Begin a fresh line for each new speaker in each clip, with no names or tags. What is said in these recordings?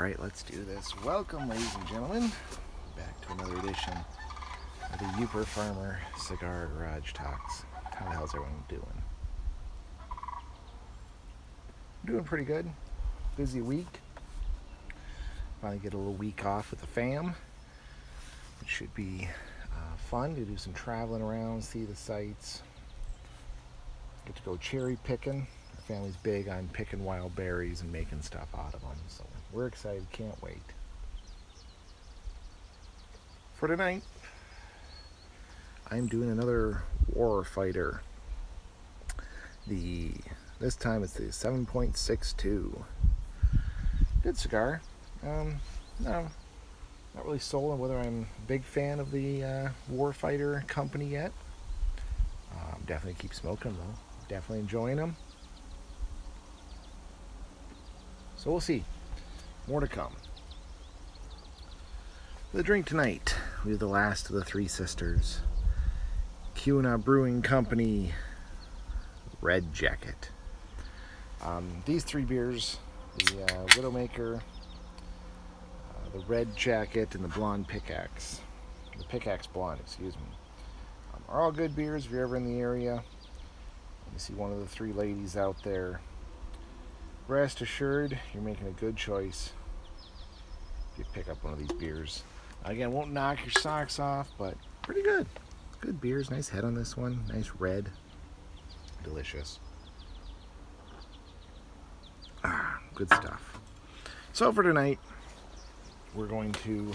Alright, let's do this. Welcome, ladies and gentlemen, back to another edition of the Uper Farmer Cigar Garage Talks. How the hell's everyone doing? Doing pretty good. Busy week. Finally get a little week off with the fam. It should be fun to do some traveling around, see the sights. Get to go cherry picking. The family's big on picking wild berries and making stuff out of them, so we're excited, can't wait. For tonight, I'm doing another war fighter. This time it's the 7.62. Good cigar. No, not really sold on whether I'm a big fan of the Warfighter company yet. Definitely keep smoking them though. Definitely enjoying them. So we'll see. More to come. For the drink tonight, we have the last of the Three Sisters. Kuna Brewing Company Red Jacket. These three beers, the Widowmaker, the Red Jacket, and the Blonde Pickaxe. The Pickaxe Blonde, excuse me. Are all good beers if you're ever in the area. You see one of the three ladies out there. Rest assured, you're making a good choice if you pick up one of these beers. Again, won't knock your socks off, but pretty good. Good beers. Nice head on this one. Nice red. Delicious. Good stuff. So for tonight, we're going to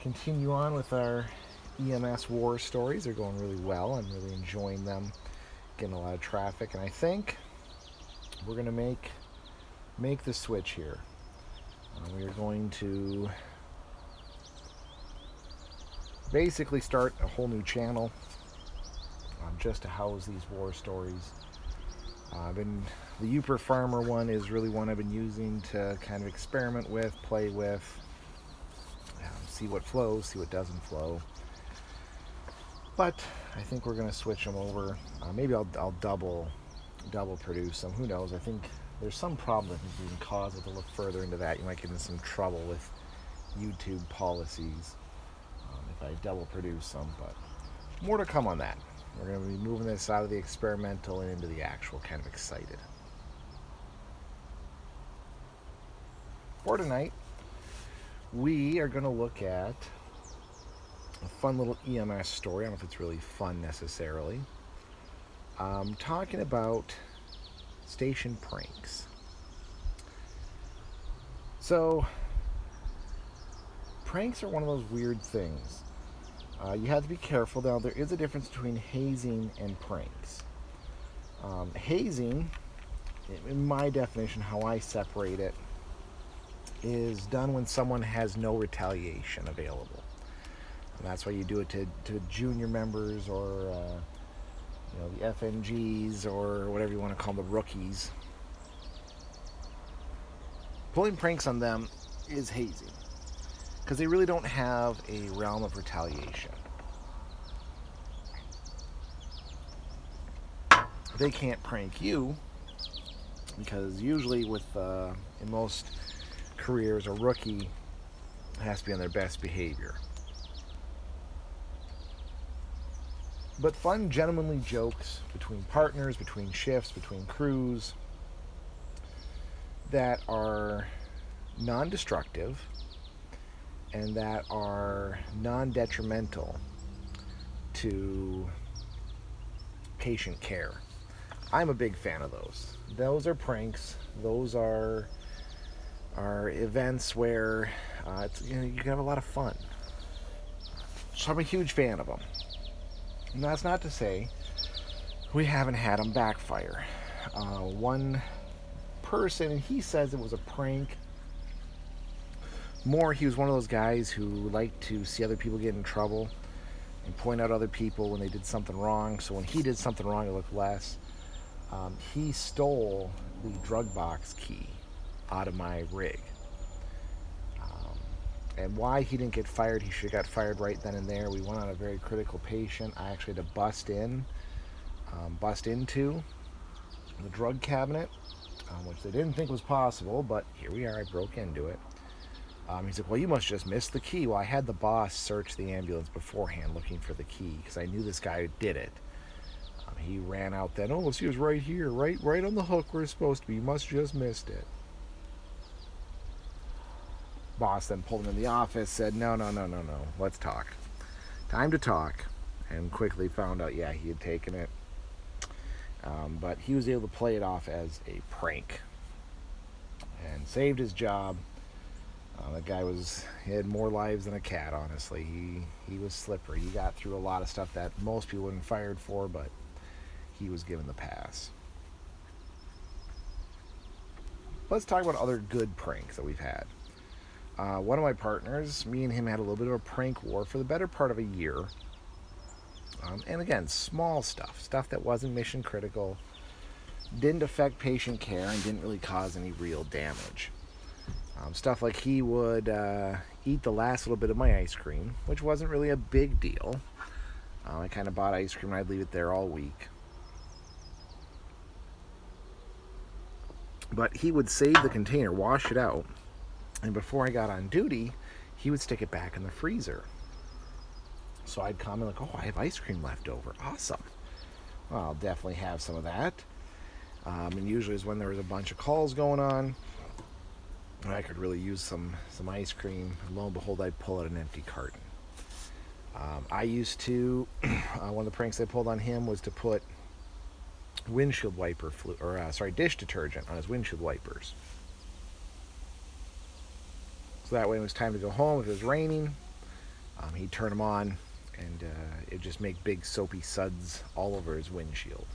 continue on with our EMS war stories. They're going really well. I'm really enjoying them. Getting a lot of traffic, and I think we're going to make the switch here. We are going to basically start a whole new channel just to house these war stories. The Uper Farmer one is really one I've been using to kind of experiment with, play with, see what flows, see what doesn't flow. But I think we're going to switch them over. Maybe I'll double produce them. Who knows? I think there's some problem that can cause it to look further into that. You might get in some trouble with YouTube policies if I double produce them. But more to come on that. We're going to be moving this out of the experimental and into the actual. Kind of excited. For tonight, we are going to look at a fun little EMS story. I don't know if it's really fun necessarily. Talking about station pranks. So, pranks are one of those weird things. You have to be careful. Now, there is a difference between hazing and pranks. Hazing, in my definition, how I separate it, is done when someone has no retaliation available. And that's why you do it to junior members or the FNGs or whatever you want to call them, the rookies. Pulling pranks on them is hazing because they really don't have a realm of retaliation. They can't prank you because usually in most careers, a rookie has to be on their best behavior. But fun, gentlemanly jokes between partners, between shifts, between crews that are non-destructive and that are non-detrimental to patient care. I'm a big fan of those. Those are pranks. Those are events where you can have a lot of fun. So I'm a huge fan of them. And that's not to say we haven't had them backfire. One person, he says it was a prank. He was one of those guys who liked to see other people get in trouble and point out other people when they did something wrong. So when he did something wrong, it looked less. He stole the drug box key out of my rig. And why he didn't get fired, he should have got fired right then and there. We went on a very critical patient. I actually had to bust into the drug cabinet which they didn't think was possible, but here we are. I broke into it. He's like, well, you must just miss the key. Well, I had the boss search the ambulance beforehand looking for the key because I knew this guy did it. He ran out then. Oh, he was right here, right on the hook where it's supposed to be. You must just missed it. Boss then pulled him in the office, said, no, let's talk. Time to talk. And quickly found out, yeah, he had taken it. But he was able to play it off as a prank and saved his job. That guy he had more lives than a cat, honestly. He was slippery. He got through a lot of stuff that most people wouldn't fired for, but he was given the pass. Let's talk about other good pranks that we've had. One of my partners, me and him had a little bit of a prank war for the better part of a year. And again, small stuff that wasn't mission critical, didn't affect patient care, and didn't really cause any real damage. Stuff like he would eat the last little bit of my ice cream, which wasn't really a big deal. I kind of bought ice cream and I'd leave it there all week. But he would save the container, wash it out, and before I got on duty, he would stick it back in the freezer. So I'd come and like, oh, I have ice cream left over. Awesome. Well, I'll definitely have some of that. And usually is when there was a bunch of calls going on, I could really use some ice cream. And lo and behold, I'd pull out an empty carton. I used to, one of the pranks I pulled on him was to put windshield wiper dish detergent on his windshield wipers. So that way when it was time to go home, if it was raining, he'd turn them on and it'd just make big soapy suds all over his windshield.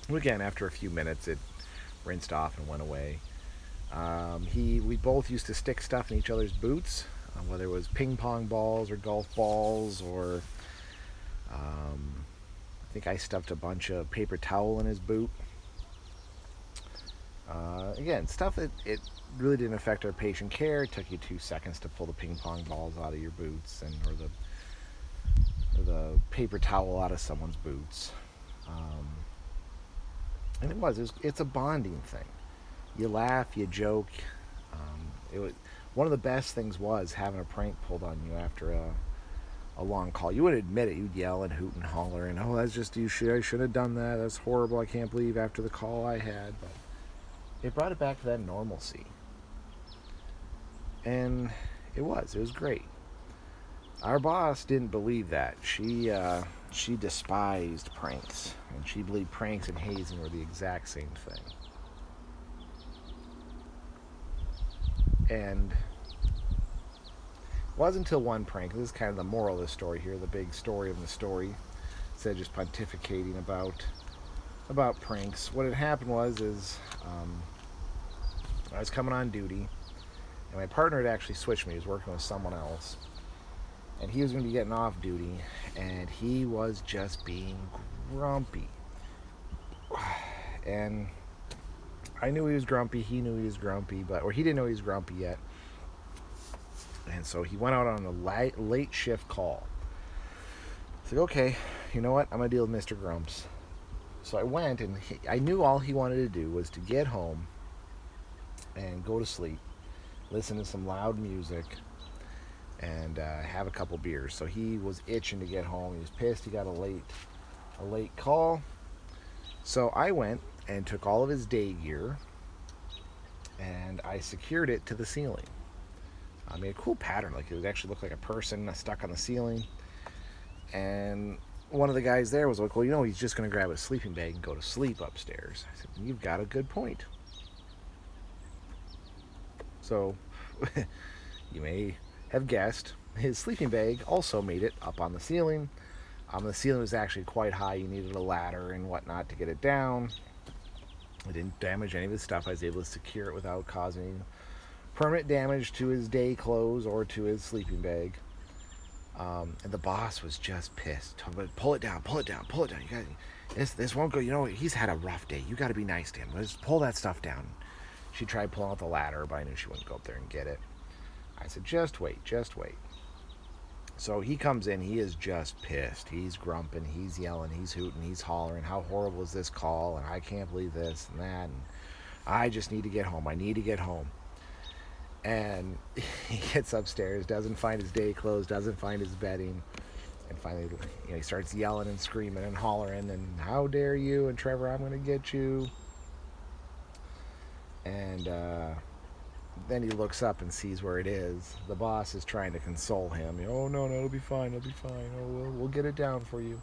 Again, after a few minutes, it rinsed off and went away. We both used to stick stuff in each other's boots, whether it was ping pong balls or golf balls, or I think I stuffed a bunch of paper towel in his boot. Again, stuff that it really didn't affect our patient care. It took you 2 seconds to pull the ping pong balls out of your boots or the paper towel out of someone's boots. And it's a bonding thing. You laugh, you joke. One of the best things was having a prank pulled on you after a long call. You wouldn't admit it. You'd yell and hoot and holler and, oh, that's just you. I should have done that. That's horrible. I can't believe after the call I had. But it brought it back to that normalcy. And it was great. Our boss didn't believe that. She despised pranks, and she believed pranks and hazing were the exact same thing. And it wasn't until one prank, this is kind of the moral of the story here, the big story of the story, instead of just pontificating about pranks. What had happened was I was coming on duty, and my partner had actually switched me. He was working with someone else, and he was going to be getting off duty, and he was just being grumpy. And I knew he was grumpy, he knew he was grumpy, or he didn't know he was grumpy yet. And so he went out on a late shift call. I said, okay, you know what? I'm going to deal with Mr. Grumps. So I went, and I knew all he wanted to do was to get home and go to sleep, listen to some loud music, and have a couple beers. So he was itching to get home. He was pissed he got a late call. So I went and took all of his day gear, and I secured it to the ceiling. I made a cool pattern, like it would actually look like a person stuck on the ceiling. And one of the guys there was like, well, he's just going to grab a sleeping bag and go to sleep upstairs. I said, you've got a good point. So you may have guessed, his sleeping bag also made it up on the ceiling. The ceiling was actually quite high. You needed a ladder and whatnot to get it down. It didn't damage any of his stuff. I was able to secure it without causing permanent damage to his day clothes or to his sleeping bag. And the boss was just pissed. But pull it down. You got this won't go. He's had a rough day. You got to be nice to him. Just pull that stuff down. She tried pulling out the ladder, but I knew she wouldn't go up there and get it. I said, just wait. So he comes in. He is just pissed. He's grumping. He's yelling. He's hooting. He's hollering. How horrible is this call? And I can't believe this and that. And I just need to get home. I need to get home. And he gets upstairs, doesn't find his day clothes, doesn't find his bedding, and finally, he starts yelling and screaming and hollering, and how dare you, and Trevor, I'm going to get you. And then he looks up and sees where it is. The boss is trying to console him. Oh, no, it'll be fine, it'll be fine. Oh, we'll get it down for you.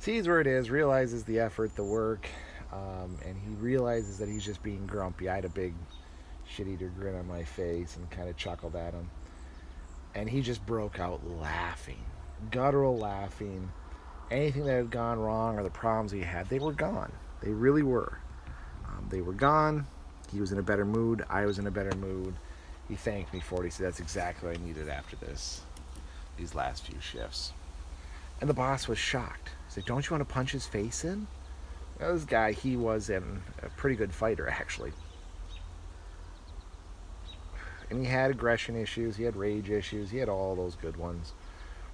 Sees where it is, realizes the effort, the work, and he realizes that he's just being grumpy. I had a big shit-eater grin on my face and kind of chuckled at him. And he just broke out laughing, guttural laughing. Anything that had gone wrong or the problems he had, they were gone. They really were. They were gone. He was in a better mood. I was in a better mood. He thanked me for it. He said, that's exactly what I needed after these last few shifts. And the boss was shocked. He said, don't you want to punch his face in? Now, this guy, he was a pretty good fighter, actually. And he had aggression issues. He had rage issues. He had all those good ones.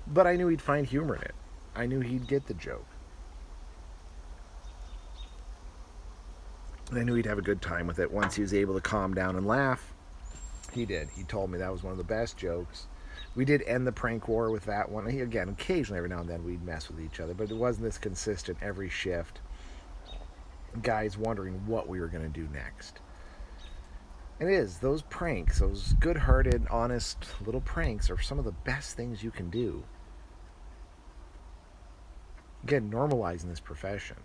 But I knew he'd find humor in it. I knew he'd get the joke. And I knew he'd have a good time with it once he was able to calm down and laugh. He did. He told me that was one of the best jokes. We did end the prank war with that one. Again, occasionally, every now and then, we'd mess with each other, but it wasn't this consistent every shift. Guys wondering what we were going to do next. And it is. Those pranks, those good-hearted, honest little pranks are some of the best things you can do. Again, normalizing this profession.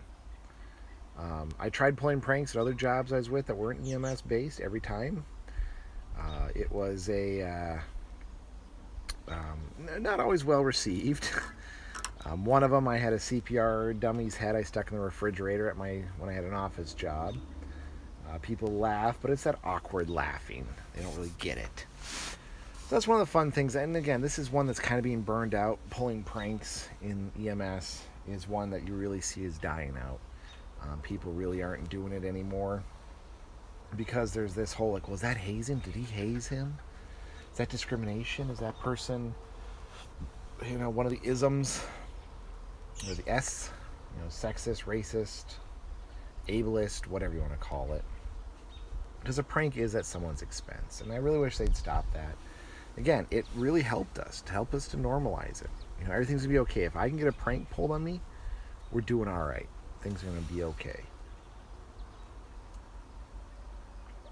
I tried pulling pranks at other jobs I was with that weren't EMS based every time. It was not always well received. One of them, I had a CPR dummy's head I stuck in the refrigerator when I had an office job. People laugh, but it's that awkward laughing. They don't really get it. So that's one of the fun things. And again, this is one that's kind of being burned out. Pulling pranks in EMS is one that you really see is dying out. People really aren't doing it anymore because there's this whole like, well, is that hazing? Did he haze him? Is that discrimination? Is that person, one of the isms, or the S, sexist, racist, ableist, whatever you want to call it. Because a prank is at someone's expense, and I really wish they'd stop that. Again, it really helped us to normalize it. Everything's gonna be okay. If I can get a prank pulled on me, we're doing all right. Things are gonna be okay.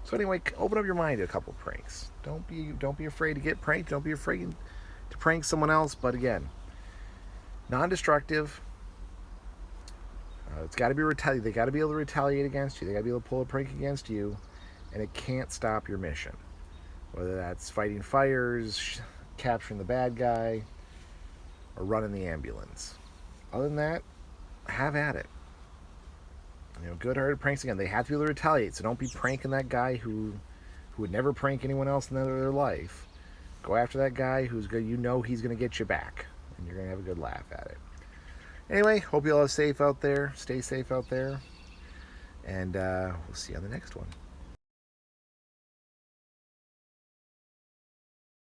So anyway, open up your mind to a couple of pranks. Don't be afraid to get pranked. Don't be afraid to prank someone else. But again, non-destructive. It's got to be retaliate. They got to be able to retaliate against you. They got to be able to pull a prank against you, and it can't stop your mission. Whether that's fighting fires, capturing the bad guy, or running the ambulance. Other than that, have at it. Good-hearted pranks, again, they have to be able to retaliate. So don't be pranking that guy who would never prank anyone else in their life. Go after that guy who's good. He's going to get you back, and you're going to have a good laugh at it. Anyway, hope you all are safe out there. Stay safe out there. And we'll see you on the next one.